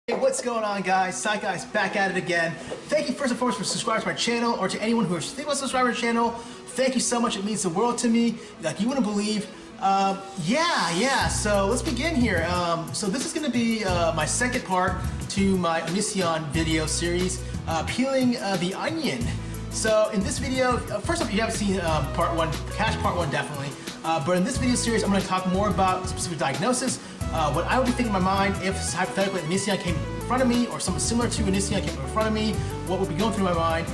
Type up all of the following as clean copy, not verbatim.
Hey, what's going on, guys? Psych Guys back at it again. Thank you first and foremost for subscribing to my channel, or to anyone who is thinking about subscribing to my channel. Thank you so much. It means the world to me. Like you wouldn't believe. So let's begin here. So this is going to be my second part to my Onision video series, peeling the onion. So in this video, first off, you haven't seen part one, Cash part one definitely. But in this video series, I'm going to talk more about specific diagnosis, what I would be thinking in my mind if hypothetically Onision came in front of me, or something similar to Onision came in front of me, what would be going through my mind.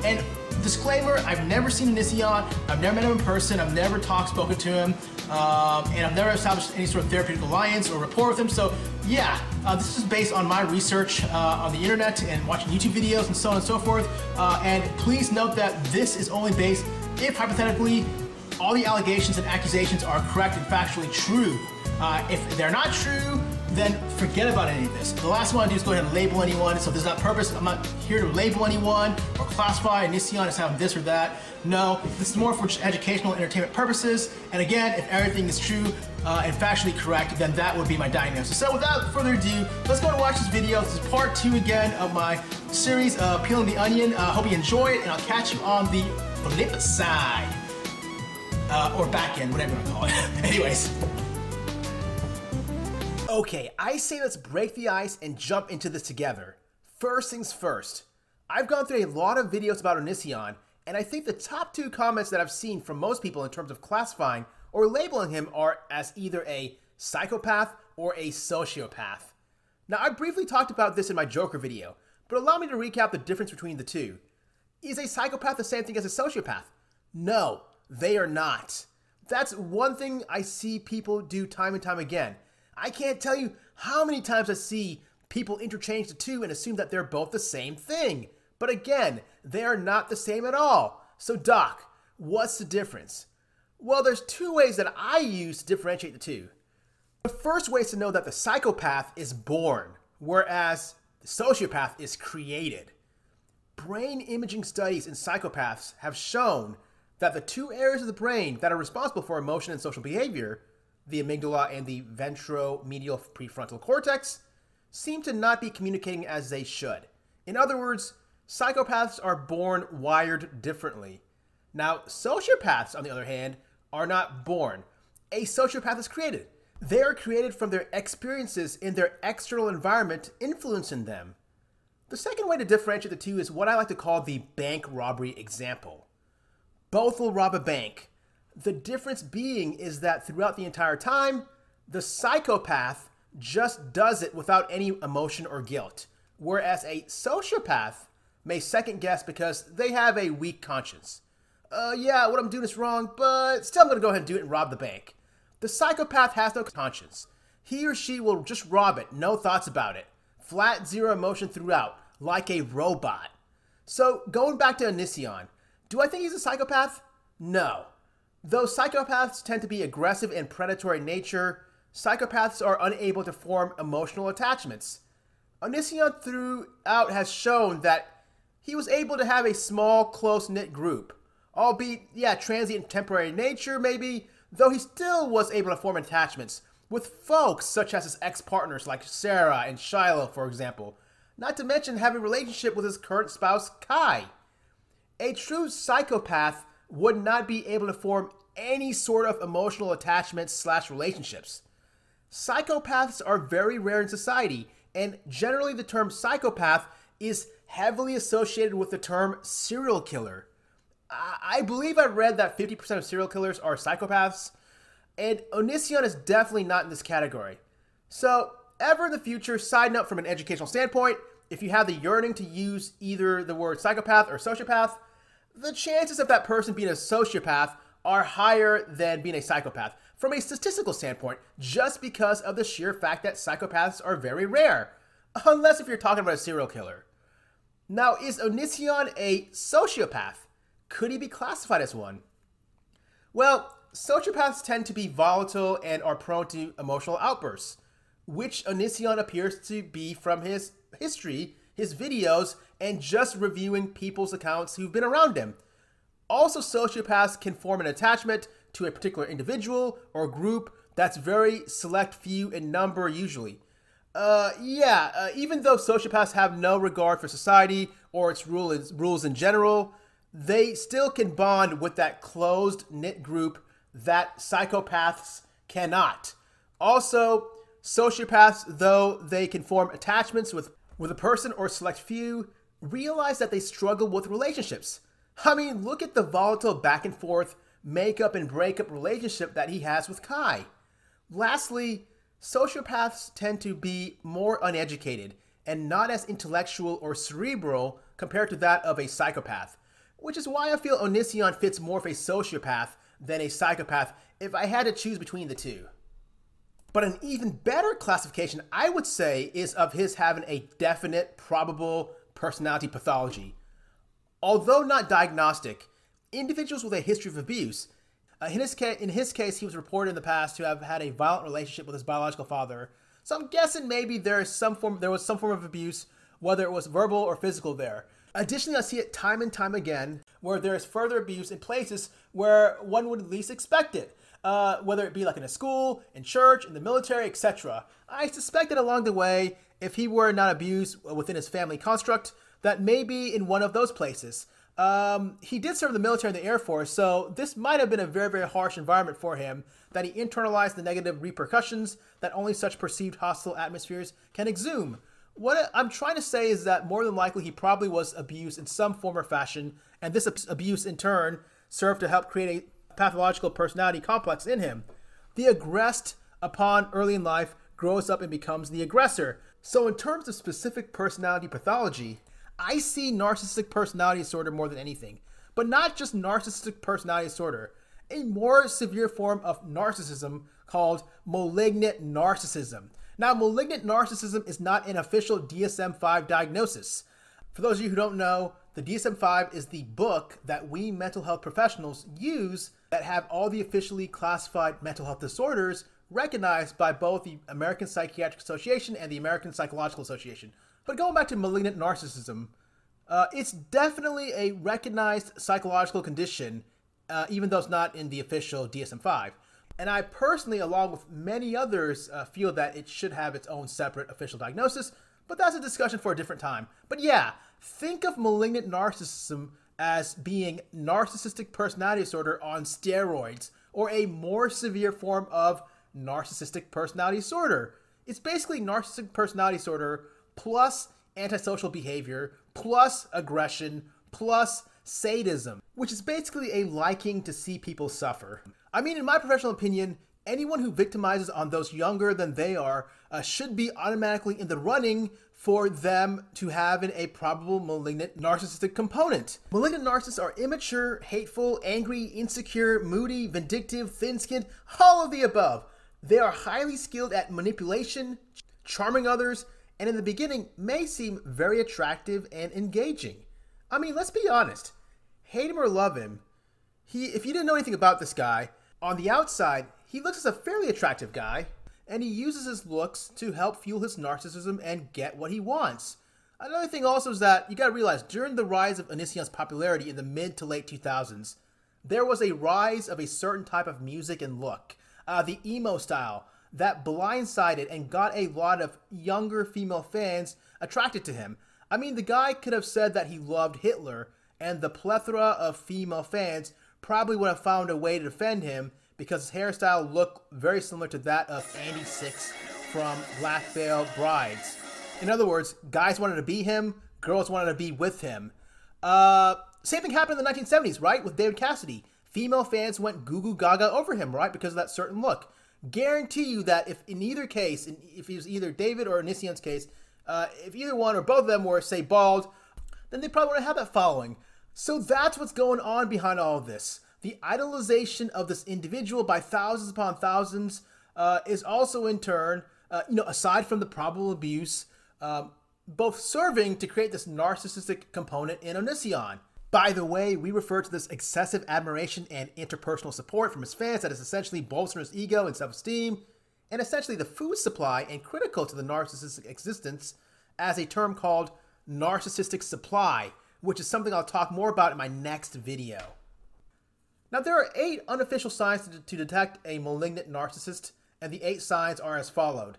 And disclaimer, I've never seen Onision, I've never met him in person, I've never spoken to him, and I've never established any sort of therapeutic alliance or rapport with him. So yeah, this is based on my research on the internet and watching YouTube videos and so on and so forth. And please note that this is only based if hypothetically all the allegations and accusations are correct and factually true. If they're not true, then forget about any of this. The last one I do is go ahead and label anyone. So there's not purpose. I'm not here to label anyone or classify Onision as having this or that. No, this is more for just educational and entertainment purposes. And again, if everything is true and factually correct, then that would be my diagnosis. So without further ado, let's go and watch this video. This is part two again of my series, Peeling the Onion. Hope you enjoy it, and I'll catch you on the flip side. Or back end, whatever you want to call it. Anyways. Okay, I say let's break the ice and jump into this together. First things first, I've gone through a lot of videos about Onision, and I think the top two comments that I've seen from most people in terms of classifying or labeling him are as either a psychopath or a sociopath. Now, I briefly talked about this in my Joker video, but allow me to recap the difference between the two. Is a psychopath the same thing as a sociopath? No, they are not. That's one thing I see people do time and time again. I can't tell you how many times I see people interchange the two and assume that they're both the same thing. But again, they are not the same at all. So Doc, what's the difference? Well, there's two ways that I use to differentiate the two. The first way is to know that the psychopath is born, whereas the sociopath is created. Brain imaging studies in psychopaths have shown that the two areas of the brain that are responsible for emotion and social behavior, the amygdala and the ventromedial prefrontal cortex, seem to not be communicating as they should. In other words, psychopaths are born wired differently. Now, sociopaths, on the other hand, are not born. A sociopath is created. They are created from their experiences in their external environment influencing them. The second way to differentiate the two is what I like to call the bank robbery example. Both will rob a bank. The difference being is that throughout the entire time, the psychopath just does it without any emotion or guilt, whereas a sociopath may second guess because they have a weak conscience. Yeah, what I'm doing is wrong, but still I'm going to go ahead and do it and rob the bank. The psychopath has no conscience. He or she will just rob it, no thoughts about it. Flat, zero emotion throughout, like a robot. So going back to Onision, do I think he's a psychopath? No. Though psychopaths tend to be aggressive and predatory in nature, psychopaths are unable to form emotional attachments. Onision throughout has shown that he was able to have a small, close-knit group, albeit, yeah, transient and temporary in nature maybe, though he still was able to form attachments with folks such as his ex-partners like Sarah and Shiloh, for example, not to mention having a relationship with his current spouse, Kai. A true psychopath would not be able to form any sort of emotional attachments / relationships. Psychopaths are very rare in society, and generally the term psychopath is heavily associated with the term serial killer. I believe I read that 50% of serial killers are psychopaths, and Onision is definitely not in this category. So, ever in the future, side note from an educational standpoint, if you have the yearning to use either the word psychopath or sociopath, the chances of that person being a sociopath are higher than being a psychopath from a statistical standpoint, just because of the sheer fact that psychopaths are very rare, unless if you're talking about a serial killer. Now, is Onision a sociopath? Could he be classified as one? Well, sociopaths tend to be volatile and are prone to emotional outbursts, which Onision appears to be from his history, his videos, and just reviewing people's accounts who've been around him. Also, sociopaths can form an attachment to a particular individual or group that's very select few in number usually. Even though sociopaths have no regard for society or its rules in general, they still can bond with that closed-knit group that psychopaths cannot. Also, sociopaths, though they can form attachments with a person or select few, realize that they struggle with relationships. I mean, look at the volatile back and forth, makeup and breakup relationship that he has with Kai. Lastly, sociopaths tend to be more uneducated and not as intellectual or cerebral compared to that of a psychopath, which is why I feel Onision fits more of a sociopath than a psychopath if I had to choose between the two. But an even better classification, I would say, is of his having a definite, probable personality pathology. Although not diagnostic, individuals with a history of abuse, in his case, he was reported in the past to have had a violent relationship with his biological father. So I'm guessing maybe there was some form of abuse, whether it was verbal or physical there. Additionally, I see it time and time again where there is further abuse in places where one would least expect it. Whether it be like in a school, in church, in the military, etc. I suspect that along the way, if he were not abused within his family construct, that maybe in one of those places. He did serve in the military and the Air Force, so this might have been a very, very harsh environment for him, that he internalized the negative repercussions that only such perceived hostile atmospheres can exhume. What I'm trying to say is that more than likely he probably was abused in some form or fashion, and this abuse in turn served to help create a pathological personality complex in him. The aggressed upon early in life grows up and becomes the aggressor. So in terms of specific personality pathology, I see narcissistic personality disorder more than anything, but not just narcissistic personality disorder, a more severe form of narcissism called malignant narcissism. Now, malignant narcissism is not an official DSM-5 diagnosis. For those of you who don't know, the DSM-5 is the book that we mental health professionals use that have all the officially classified mental health disorders recognized by both the American Psychiatric Association and the American Psychological Association. But going back to malignant narcissism, it's definitely a recognized psychological condition, even though it's not in the official DSM-5. And I personally, along with many others, feel that it should have its own separate official diagnosis, but that's a discussion for a different time. But yeah, think of malignant narcissism as being narcissistic personality disorder on steroids, or a more severe form of narcissistic personality disorder. It's basically narcissistic personality disorder plus antisocial behavior, plus aggression, plus sadism, which is basically a liking to see people suffer. I mean, in my professional opinion, anyone who victimizes on those younger than they are should be automatically in the running for them to have a probable malignant narcissistic component. Malignant narcissists are immature, hateful, angry, insecure, moody, vindictive, thin-skinned, all of the above. They are highly skilled at manipulation, charming others, and in the beginning may seem very attractive and engaging. I mean, let's be honest. Hate him or love him, if you didn't know anything about this guy, on the outside, he looks as a fairly attractive guy, and he uses his looks to help fuel his narcissism and get what he wants. Another thing also is that you gotta realize, during the rise of Onision's popularity in the mid to late 2000s, there was a rise of a certain type of music and look, the emo style, that blindsided and got a lot of younger female fans attracted to him. I mean, the guy could have said that he loved Hitler, and the plethora of female fans probably would have found a way to defend him because his hairstyle looked very similar to that of Andy Six from Black Veil Brides. In other words, guys wanted to be him, girls wanted to be with him. Same thing happened in the 1970s, right? With David Cassidy. Female fans went goo goo gaga over him, right? Because of that certain look. Guarantee you that if in either case, if it was either David or Onision's case, if either one or both of them were, say, bald, then they probably wouldn't have that following. So that's what's going on behind all of this. The idolization of this individual by thousands upon thousands is also in turn, aside from the probable abuse, both serving to create this narcissistic component in Onision. By the way, we refer to this excessive admiration and interpersonal support from his fans that is essentially bolstering his ego and self-esteem, and essentially the food supply and critical to the narcissistic existence, as a term called narcissistic supply, which is something I'll talk more about in my next video. Now, there are 8 unofficial signs to detect a malignant narcissist, and the 8 signs are as followed.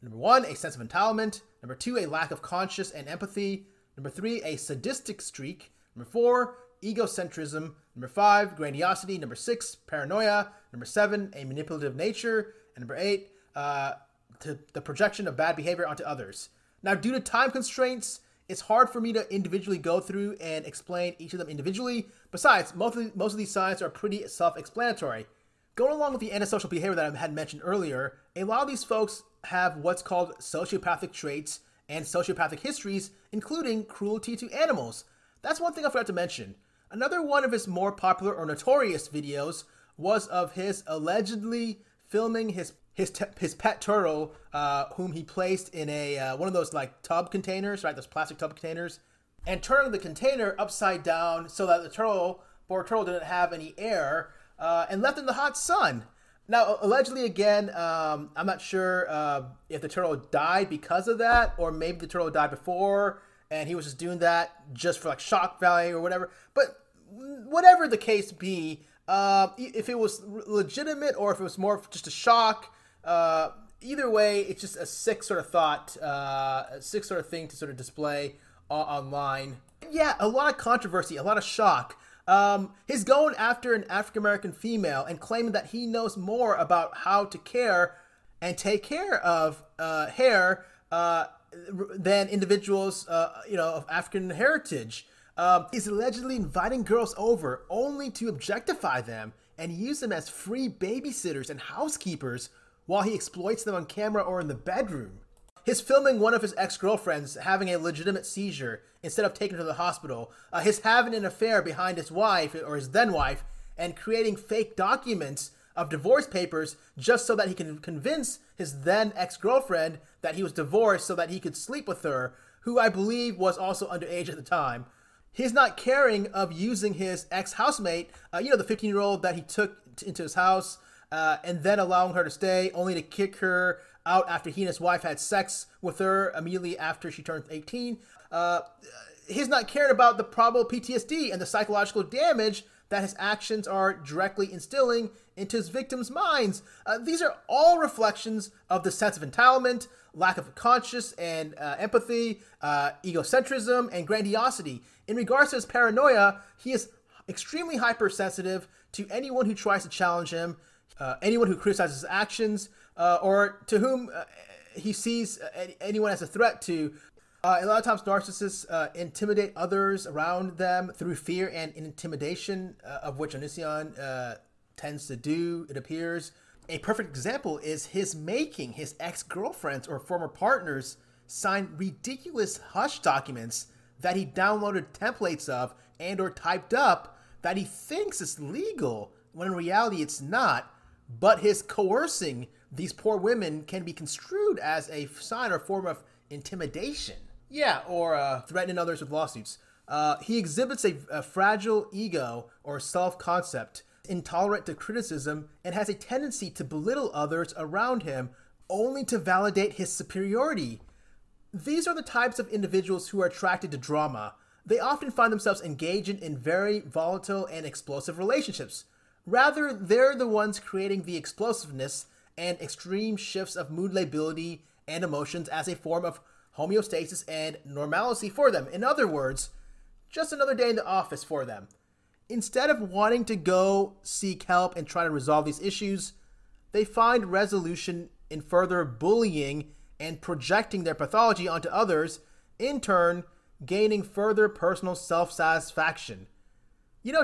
Number 1, a sense of entitlement. Number 2, a lack of conscience and empathy. Number 3, a sadistic streak. Number 4, egocentrism. Number 5, grandiosity. Number 6, paranoia. Number 7, a manipulative nature. And number 8, the projection of bad behavior onto others. Now, due to time constraints, it's hard for me to individually go through and explain each of them individually. Besides, most of these signs are pretty self-explanatory. Going along with the antisocial behavior that I had mentioned earlier, a lot of these folks have what's called sociopathic traits and sociopathic histories, including cruelty to animals. That's one thing I forgot to mention. Another one of his more popular or notorious videos was of his allegedly filming his pet turtle, whom he placed in a one of those like tub containers, right? Those plastic tub containers, and turning the container upside down so that the poor turtle didn't have any air, and left in the hot sun. Now, allegedly, again, I'm not sure if the turtle died because of that, or maybe the turtle died before, and he was just doing that just for like shock value or whatever. But whatever the case be, if it was legitimate or if it was more of just a shock, either way, it's just a sick sort of thought, a sick sort of thing to sort of display online. Yeah, a lot of controversy, a lot of shock. He's going after an African-American female and claiming that he knows more about how to care and take care of hair than individuals, of African heritage. He's allegedly inviting girls over only to objectify them and use them as free babysitters and housekeepers while he exploits them on camera or in the bedroom. His filming one of his ex-girlfriends having a legitimate seizure instead of taking her to the hospital, his having an affair behind his wife or his then-wife, and creating fake documents of divorce papers just so that he can convince his then ex-girlfriend that he was divorced so that he could sleep with her, who I believe was also underage at the time. He's not caring of using his ex-housemate, the 15-year-old that he took into his house, and then allowing her to stay, only to kick her out after he and his wife had sex with her immediately after she turned 18. He's not caring about the probable PTSD and the psychological damage that his actions are directly instilling into his victims' minds. These are all reflections of the sense of entitlement, lack of conscience and empathy, egocentrism, and grandiosity. In regards to his paranoia, he is extremely hypersensitive to anyone who tries to challenge him, anyone who criticizes his actions, or to whom he sees anyone as a threat to. A lot of times narcissists intimidate others around them through fear and intimidation, of which Onision tends to do, it appears. A perfect example is his making his ex-girlfriends or former partners sign ridiculous hush documents that he downloaded templates of and or typed up that he thinks is legal, when in reality it's not, but his coercing these poor women can be construed as a sign or form of intimidation. Yeah, or threatening others with lawsuits. He exhibits a fragile ego or self-concept, intolerant to criticism, and has a tendency to belittle others around him only to validate his superiority. These are the types of individuals who are attracted to drama. They often find themselves engaging in very volatile and explosive relationships. Rather, they're the ones creating the explosiveness and extreme shifts of mood lability and emotions as a form of homeostasis and normalcy for them. In other words, just another day in the office for them. Instead of wanting to go seek help and try to resolve these issues, they find resolution in further bullying and projecting their pathology onto others, in turn gaining further personal self-satisfaction.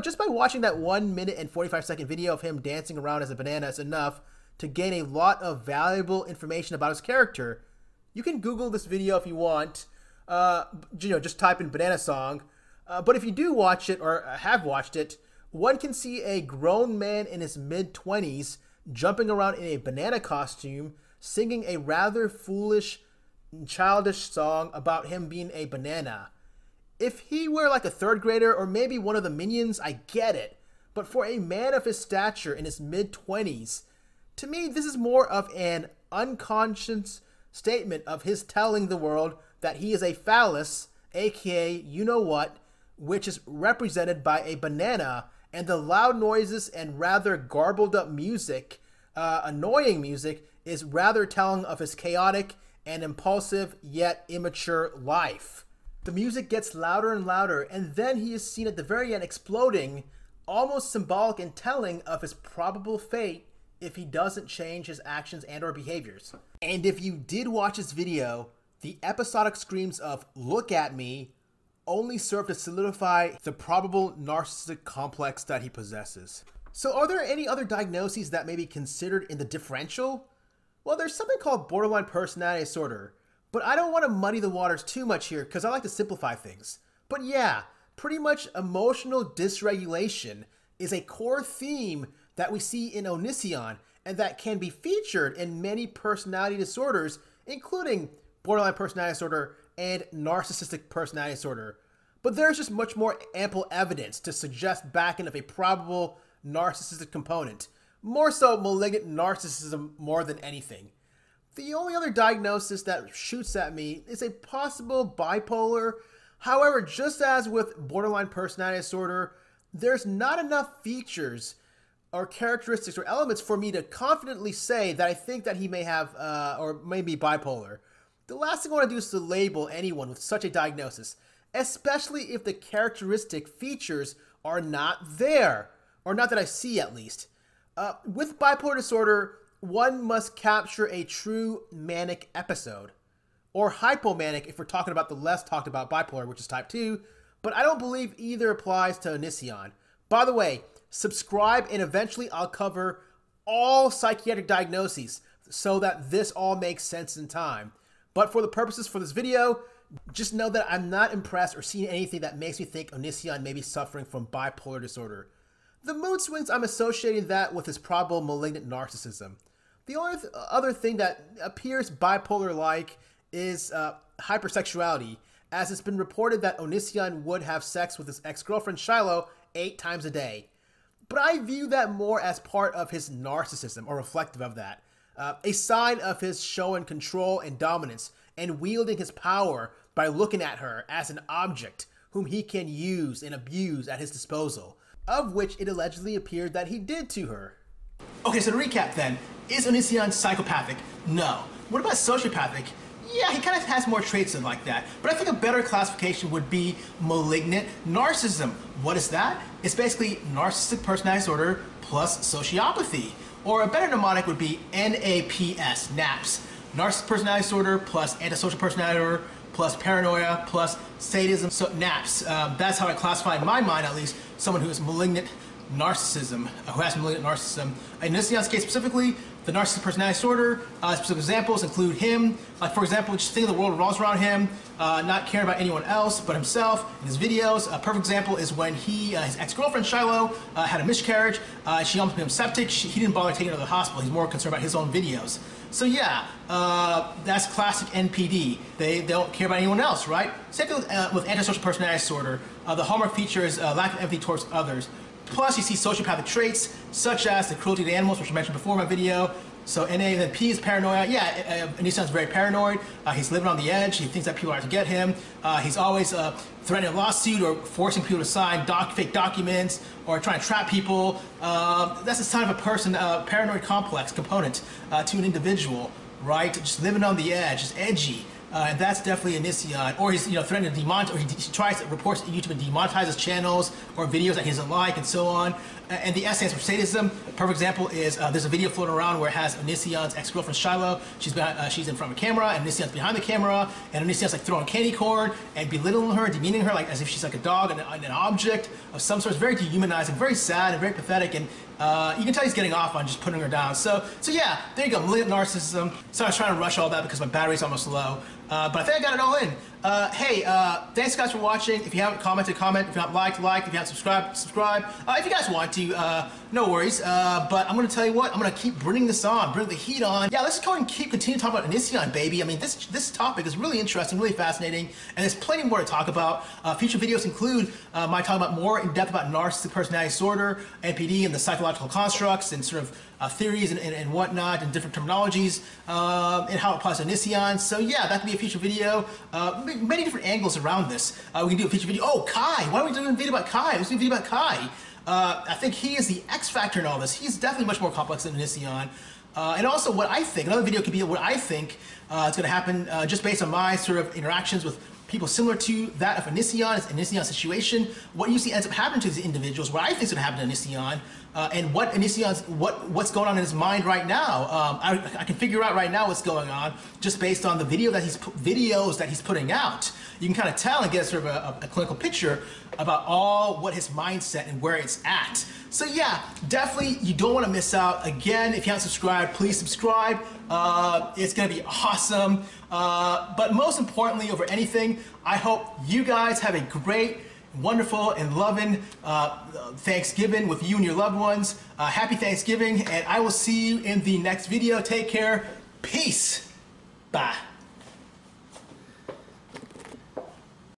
Just by watching that 1 minute and 45-second video of him dancing around as a banana is enough to gain a lot of valuable information about his character. You can Google this video if you want, just type in banana song. But if you do watch it or have watched it, one can see a grown man in his mid-20s jumping around in a banana costume, singing a rather foolish, childish song about him being a banana. If he were like a third grader or maybe one of the Minions, I get it. But for a man of his stature in his mid-20s, to me, this is more of an unconscious statement of his telling the world that he is a phallus, aka you-know-what, which is represented by a banana, and the loud noises and rather garbled up music, annoying music, is rather telling of his chaotic and impulsive yet immature life. The music gets louder and louder, and then he is seen at the very end exploding, almost symbolic and telling of his probable fate if he doesn't change his actions and or behaviors. And if you did watch this video, the episodic screams of "look at me" only serve to solidify the probable narcissistic complex that he possesses. So are there any other diagnoses that may be considered in the differential? Well, there's something called borderline personality disorder, but I don't want to muddy the waters too much here because I like to simplify things. But yeah, pretty much emotional dysregulation is a core theme that we see in Onision and that can be featured in many personality disorders, including borderline personality disorder and narcissistic personality disorder. But there's just much more ample evidence to suggest backing of a probable narcissistic component, more so malignant narcissism more than anything. The only other diagnosis that shoots at me is a possible bipolar. However, just as with borderline personality disorder, there's not enough features or characteristics or elements for me to confidently say that I think that he may have or may be bipolar. The last thing I want to do is to label anyone with such a diagnosis, especially if the characteristic features are not there, or not that I see at least. With bipolar disorder, one must capture a true manic episode, or hypomanic if we're talking about the less talked about bipolar, which is type 2, but I don't believe either applies to Onision. By the way, subscribe and eventually I'll cover all psychiatric diagnoses so that this all makes sense in time. But for the purposes for this video, just know that I'm not impressed or seeing anything that makes me think Onision may be suffering from bipolar disorder. The mood swings, I'm associating that with his probable malignant narcissism. The only other thing that appears bipolar-like is hypersexuality, as it's been reported that Onision would have sex with his ex-girlfriend Shiloh 8 times a day. But I view that more as part of his narcissism, or reflective of that. A sign of his showing control and dominance, and wielding his power by looking at her as an object whom he can use and abuse at his disposal, of which it allegedly appeared that he did to her. Okay, so to recap then, is Onision psychopathic? No. What about sociopathic? Yeah, he kind of has more traits like that, but I think a better classification would be malignant narcissism. What is that? It's basically narcissistic personality disorder plus sociopathy. Or a better mnemonic would be NAPS, NAPS. Narcissistic personality disorder plus antisocial personality disorder plus paranoia plus sadism, so NAPS. That's how I classify in my mind, at least, someone who is malignant narcissism, who has malignant narcissism. In Onision's case specifically, the narcissistic personality disorder, specific examples include him, for example, just think of the world revolves around him, not caring about anyone else but himself in his videos. A perfect example is when his ex-girlfriend Shiloh had a miscarriage, she almost became septic, he didn't bother taking her to the hospital, he's more concerned about his own videos. So yeah, that's classic NPD. They don't care about anyone else, right? Same thing with antisocial personality disorder. The hallmark feature is lack of empathy towards others. Plus, you see sociopathic traits, such as the cruelty to animals, which I mentioned before in my video. So NA, then P is paranoia. Yeah, Onision's very paranoid. He's living on the edge. He thinks that people are out to get him. He's always threatening a lawsuit or forcing people to sign fake documents or trying to trap people. That's a sign of a person, paranoid complex component to an individual, right? Just living on the edge, just edgy. And that's definitely Onision. Or he's threatening to demonetize, or he tries to reports to YouTube and demonetizes channels or videos that he doesn't like and so on. And the S stands for sadism. A perfect example is there's a video floating around where it has Onision's ex-girlfriend Shiloh. She's in front of a camera, and Onision's behind the camera, and Onision's like throwing candy corn and belittling her, demeaning her like as if she's like a dog and an object of some sort. It's very dehumanizing, very sad, and very pathetic. And you can tell he's getting off on just putting her down. So yeah, there you go, malignant narcissism. So I was trying to rush all that because my battery's almost low. But I think I got it all in. Hey, thanks guys for watching. If you haven't commented, comment. If you haven't liked, like. If you haven't subscribed, subscribe. If you guys want to, no worries. But I'm going to tell you what, I'm going to keep bringing this on, bring the heat on. Yeah, let's go and continue talking about Onision, baby. I mean, this topic is really interesting, really fascinating, and there's plenty more to talk about. Future videos include my talking about more in depth about narcissistic personality disorder, NPD, and the psychological constructs and sort of theories and whatnot, and different terminologies, and how it applies to Onision. So yeah, that could be a future video. Many different angles around this. We can do a feature video. Oh, Kai! Why don't we do a video about Kai? Let's do a video about Kai. I think he is the X factor in all this. He's definitely much more complex than Onision. and also what I think. Another video could be what I think is going to happen just based on my sort of interactions with people similar to that of Onision situation. What usually ends up happening to these individuals, what I think is going to happen to Onision, and what's going on in his mind right now. I can figure out right now what's going on just based on the videos that he's putting out. You can kind of tell and get sort of a clinical picture about what his mindset and where it's at. So yeah, definitely you don't want to miss out. Again, if you haven't subscribed, please subscribe. It's going to be awesome. But most importantly, over anything, I hope you guys have a great, wonderful, and loving Thanksgiving with you and your loved ones. Happy Thanksgiving, and I will see you in the next video. Take care. Peace. Bye.